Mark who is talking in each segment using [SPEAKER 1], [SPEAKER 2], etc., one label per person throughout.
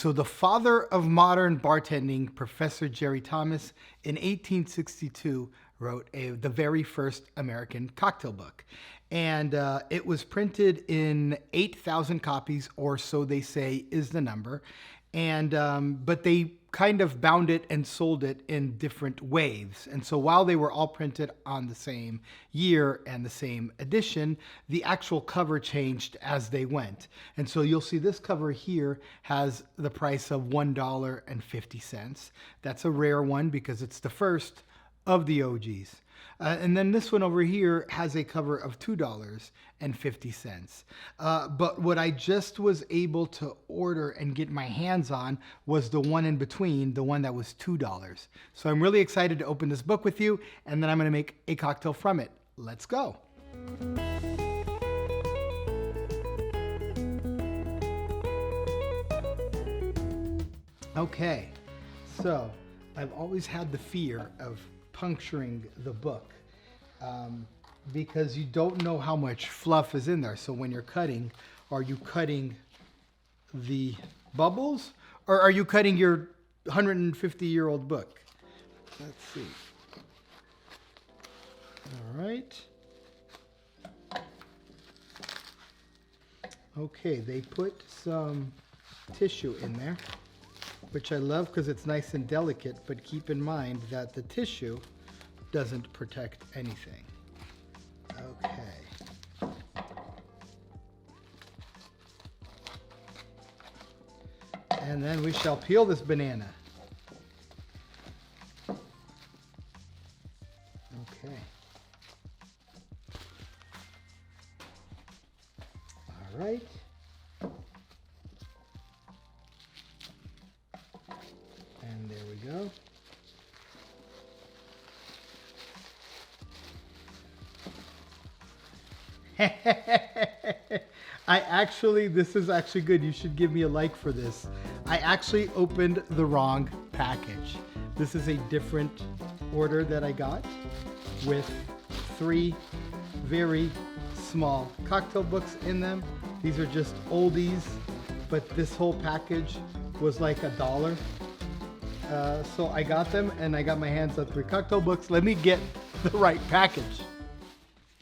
[SPEAKER 1] so the father of modern bartending, Professor Jerry Thomas, in 1862 wrote the very first American cocktail book. And it was printed in 8,000 copies, or so they say is the number. And but they kind of bound it and sold it in different waves. And so while they were all printed on the same year and the same edition, the actual cover changed as they went. And so you'll see this cover here has the price of $1.50. That's a rare one because it's the first of the OGs. And then this one over here has a cover of $2.50. But what I just was able to order and get my hands on was the one in between, the one that was $2. So I'm really excited to open this book with you, and then I'm going to make a cocktail from it. Let's go. Okay, so I've always had the fear of puncturing the book because you don't know how much fluff is in there. So when you're cutting, are you cutting the bubbles or are you cutting your 150-year-old book? Let's see. All right. Okay, they put some tissue in there, which I love because it's nice and delicate, but keep in mind that the tissue doesn't protect anything. Okay. And then we shall peel this banana. Okay. All right. And there we go. This is actually good. You should give me a like for this. I actually opened the wrong package. This is a different order that I got with 3 very small cocktail books in them. These are just oldies, but this whole package was like $1. So I got them and I got my hands on 3 cocktail books. Let me get the right package.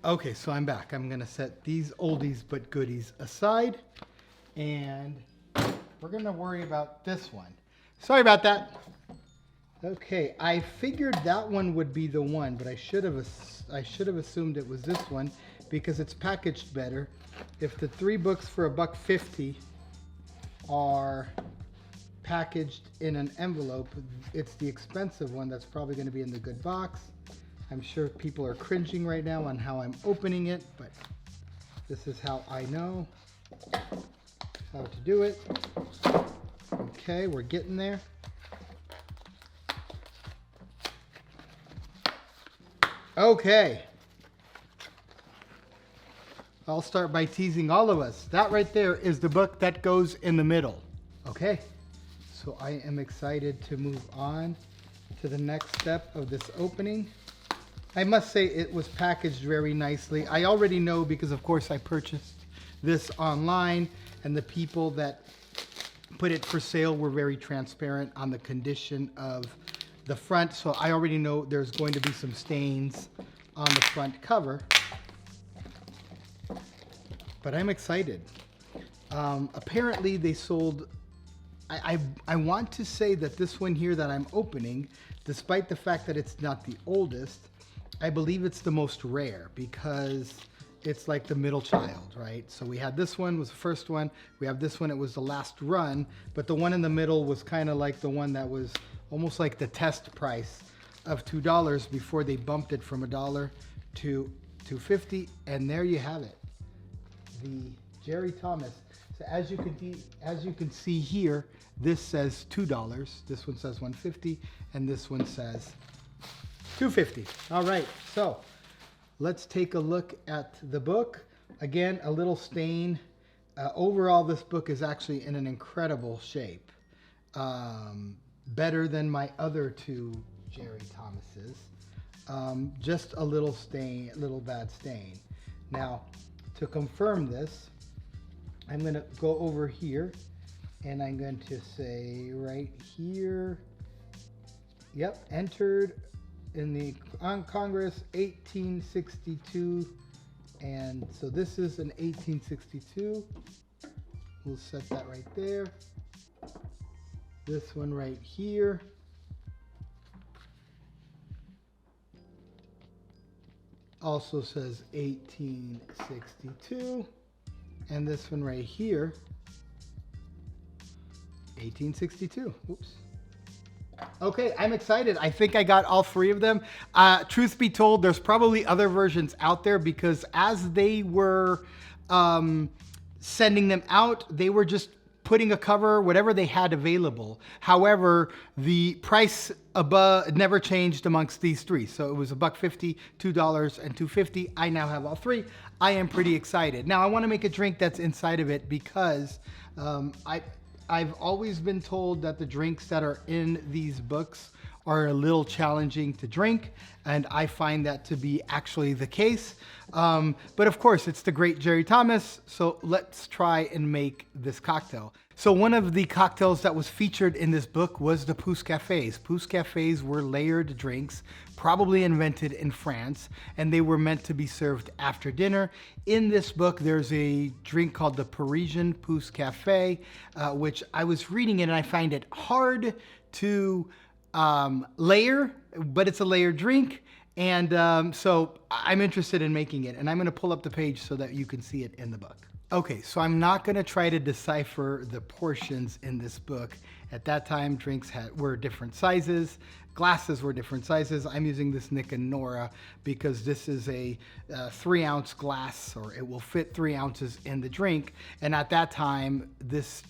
[SPEAKER 1] Okay, so I'm back. I'm gonna set these oldies but goodies aside and we're gonna worry about this one. Sorry about that. Okay, I figured that one would be the one, but I should have assumed it was this one because it's packaged better. If the 3 books for $1.50 are packaged in an envelope, it's the expensive one that's probably going to be in the good box. I'm sure people are cringing right now on how I'm opening it, but this is how I know how to do it. Okay, we're getting there. Okay. I'll start by teasing all of us. That right there is the book that goes in the middle. Okay, so I am excited to move on to the next step of this opening. I must say it was packaged very nicely. I already know because of course I purchased this online and the people that put it for sale were very transparent on the condition of the front. So I already know there's going to be some stains on the front cover. But I'm excited. Apparently they sold, I want to say that this one here that I'm opening, despite the fact that it's not the oldest, I believe it's the most rare because it's like the middle child, right? So we had this one was the first one. We have this one, it was the last run, but the one in the middle was kind of like the one that was almost like the test price of $2 before they bumped it from $1 to $2.50. And there you have it. The Jerry Thomas. So as you can see here, this says $2, this one says $1.50, and this one says $2.50. All right, so let's take a look at the book. Again, a little stain. Overall, this book is actually in an incredible shape. Better than my other 2 Jerry Thomases. Just a little stain, a little bad stain. Now, to confirm this, I'm going to go over here And I'm going to say right here, yep, entered in the Congress 1862. And so this is an 1862. We'll set that right there. This one right here. Also says 1862. And this one right here, 1862. Oops. Okay, I'm excited. I think I got all three of them. Truth be told, there's probably other versions out there because as they were sending them out, they were just putting a cover, whatever they had available. However, the price above never changed amongst these three. So it was $1.50, $2, and $2.50. I now have all three. I am pretty excited. Now I want to make a drink that's inside of it because I've always been told that the drinks that are in these books are a little challenging to drink, and I find that to be actually the case. But of course, it's the great Jerry Thomas, so let's try and make this cocktail. So one of the cocktails that was featured in this book was the Pousse Cafés. Pousse Cafés were layered drinks, probably invented in France, and they were meant to be served after dinner. In this book, there's a drink called the Parisian Pousse Café, which I was reading it and I find it hard to layer, but it's a layered drink. And so I'm interested in making it, and I'm going to pull up the page so that you can see it in the book. Okay, so I'm not going to try to decipher the portions in this book. At that time, drinks were different sizes. Glasses were different sizes. I'm using this Nick and Nora because this is a 3-ounce glass, or it will fit 3 ounces in the drink. And at that time, this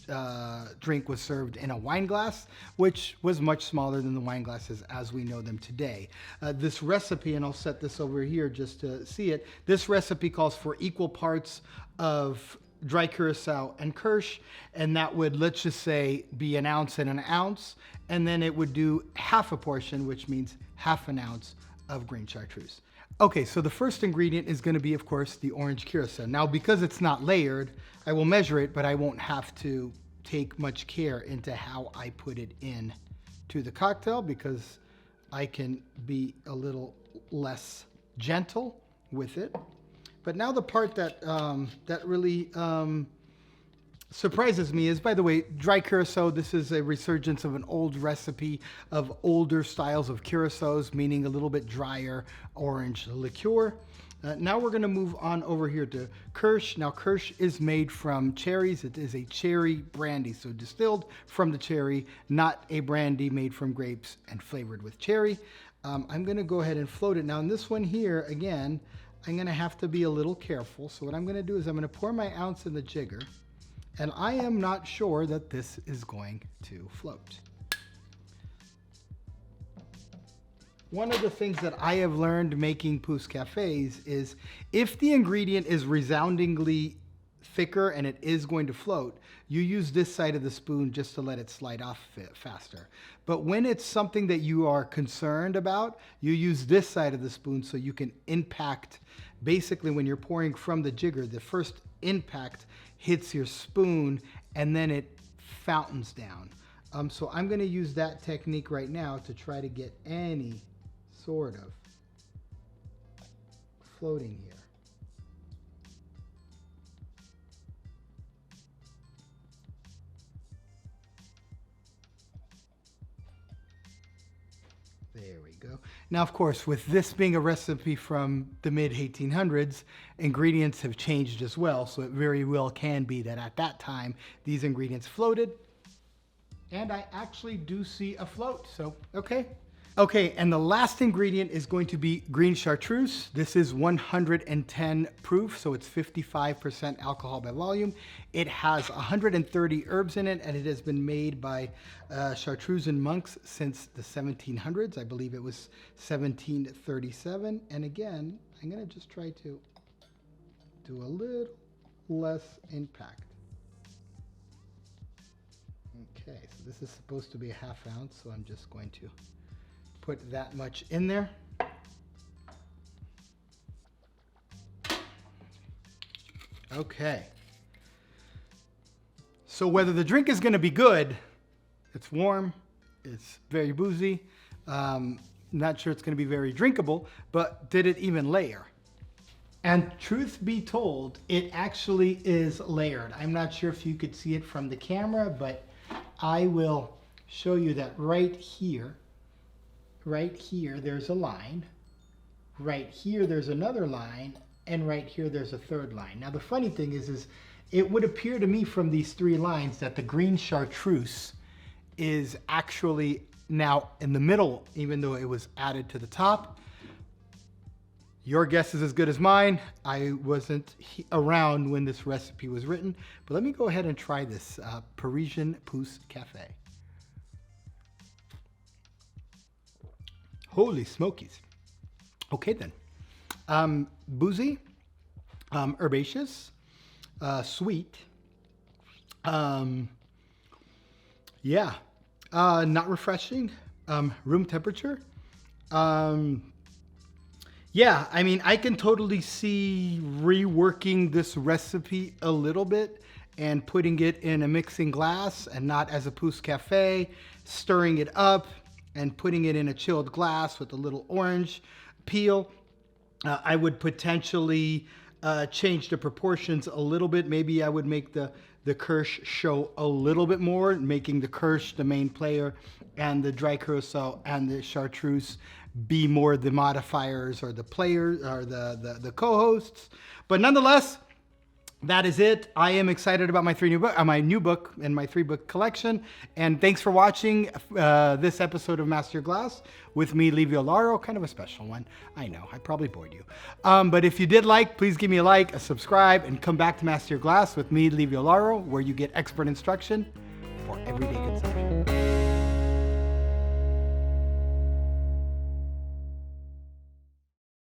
[SPEAKER 1] drink was served in a wine glass, which was much smaller than the wine glasses as we know them today. This recipe, and I'll set this over here just to see it, this recipe calls for equal parts of dry Curaçao and Kirsch, and that would, let's just say, be an ounce and an ounce, and then it would do half a portion, which means half an ounce of green Chartreuse. Okay, so the first ingredient is going to be, of course, the orange Curaçao. Now, because it's not layered, I will measure it, but I won't have to take much care into how I put it in to the cocktail because I can be a little less gentle with it. But now the part that that really surprises me is, by the way, dry Curaçao. This is a resurgence of an old recipe of older styles of Curaçaos, meaning a little bit drier orange liqueur. Now we're going to move on over here to Kirsch. Now Kirsch is made from cherries. It is a cherry brandy, so distilled from the cherry, not a brandy made from grapes and flavored with cherry. I'm going to go ahead and float it. Now in this one here, again, I'm going to have to be a little careful. So what I'm going to do is I'm going to pour my ounce in the jigger, and I am not sure that this is going to float. One of the things that I have learned making Pousse Cafés is if the ingredient is resoundingly thicker and it is going to float, you use this side of the spoon just to let it slide off faster. But when it's something that you are concerned about, you use this side of the spoon so you can impact. Basically, when you're pouring from the jigger, the first impact hits your spoon and then it fountains down. So I'm going to use that technique right now to try to get any sort of floating here. There we go. Now, of course, with this being a recipe from the mid-1800s, ingredients have changed as well. So it very well can be that at that time, these ingredients floated. And I actually do see a float. So, okay. Okay, and the last ingredient is going to be green Chartreuse. This is 110 proof, so it's 55% alcohol by volume. It has 130 herbs in it, and it has been made by Chartreuse monks since the 1700s. I believe it was 1737. And again, I'm going to just try to do a little less impact. Okay, so this is supposed to be a ½ ounce, so I'm just going to put that much in there. Okay. So whether the drink is going to be good, it's warm, it's very boozy. Not sure it's going to be very drinkable, but did it even layer? And truth be told, it actually is layered. I'm not sure if you could see it from the camera, but I will show you that right here, there's a line. Right here, there's another line. And right here, there's a third line. Now, the funny thing is it would appear to me from these three lines that the green Chartreuse is actually now in the middle, even though it was added to the top. Your guess is as good as mine. I wasn't around when this recipe was written, but let me go ahead and try this Parisian Pousse Café. Holy smokies. Okay then. Boozy, herbaceous, sweet. Yeah, not refreshing. Room temperature. Yeah, I mean, I can totally see reworking this recipe a little bit and putting it in a mixing glass and not as a Pousse Café, stirring it up and putting it in a chilled glass with a little orange peel. I would potentially change the proportions a little bit. Maybe I would make the Kirsch show a little bit more, making the Kirsch the main player and the Dry Curaçao and the Chartreuse be more the modifiers or the players or the co-hosts. But nonetheless, that is it. I am excited about my my new book and my 3-book collection. And thanks for watching this episode of Master Your Glass with me, Livio Lauro. Kind of a special one. I know, I probably bored you. But if you did like, please give me a like, a subscribe, and come back to Master Your Glass with me, Livio Lauro, where you get expert instruction for everyday consumption.